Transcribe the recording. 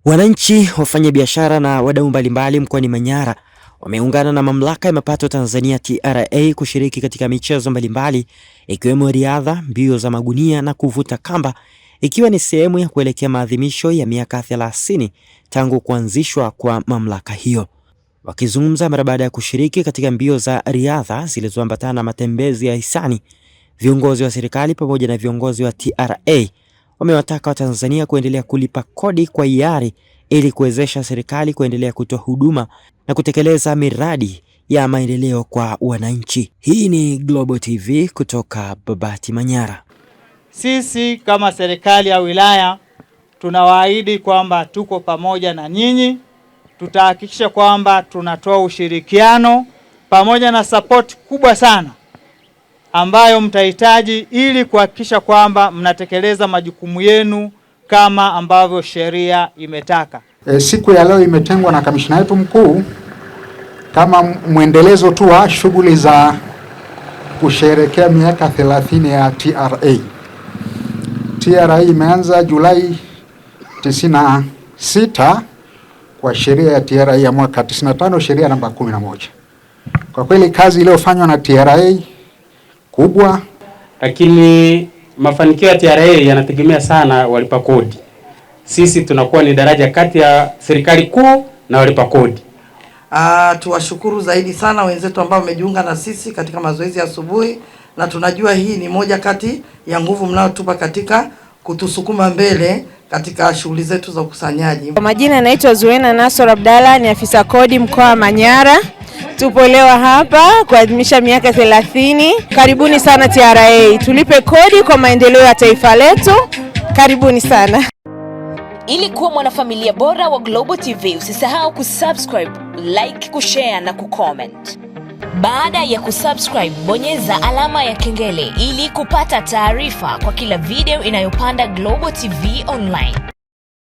Wananchi, wafanyabiashara na wadau mbalimbali mkoani Manyara wameungana na Mamlaka ya Mapato Tanzania TRA kushiriki katika michezo mbalimbali ikiwemo riadha, mbio za magunia na kuvuta kamba, ikiwa ni sehemu ya kuelekea maadhimisho ya miaka 30 tangu kuanzishwa kwa mamlaka hiyo. Wakizungumza mara baada ya kushiriki katika mbio za riadha zilizoambatana na matembezi ya hisani, viongozi wa serikali pamoja na viongozi wa TRA wamewataka Watanzania kuendelea kulipa kodi kwa hiari ili kuwezesha serikali kuendelea kutoa huduma na kutekeleza miradi ya maendeleo kwa wananchi. Hii ni Global TV kutoka Babati, Manyara. Sisi kama serikali ya wilaya tunawaahidi kwamba tuko pamoja na nyinyi. Tutahakikisha kwamba tunatoa ushirikiano pamoja na support kubwa sana ambayo mtahitaji ili kuhakikisha kwamba mnatekeleza majukumu yenu kama ambavyo sheria imetaka. Siku ya leo imetengwa na kamishna wetu mkuu kama mwendelezo tu wa shughuli za kusherehekea miaka 30 ya TRA. TRA imeanza Julai 96 kwa sheria ya TRA ya mwaka 95, sheria namba 11. Kwa kweli kazi iliyofanywa na TRA kubwa, lakini mafanikio ya TRA yanategemea sana walipa kodi. Sisi tunakuwa ni daraja kati ya serikali kuu na walipa kodi. Tuwashukuru zaidi sana wenzetu ambao wamejiunga na sisi katika mazoezi ya asubuhi, na tunajua hii ni moja kati ya nguvu mnayotupa katika kutusukuma mbele katika shughuli zetu za ukusanyaji. Kwa majina naitwa Zuena Nasor Abdalla, ni afisa kodi mkoa wa Manyara. Tupo leo hapa kuadhimisha miaka 30. Karibuni sana TRA. Tulipe kodi kwa maendeleo ya taifa letu. Karibuni sana. Ili kuwa mwanafamilia bora wa Global TV, usisahau kusubscribe, like, kushare na kucomment. Baada ya kusubscribe, bonyeza alama ya kengele ili kupata taarifa kwa kila video inayopanda Global TV Online.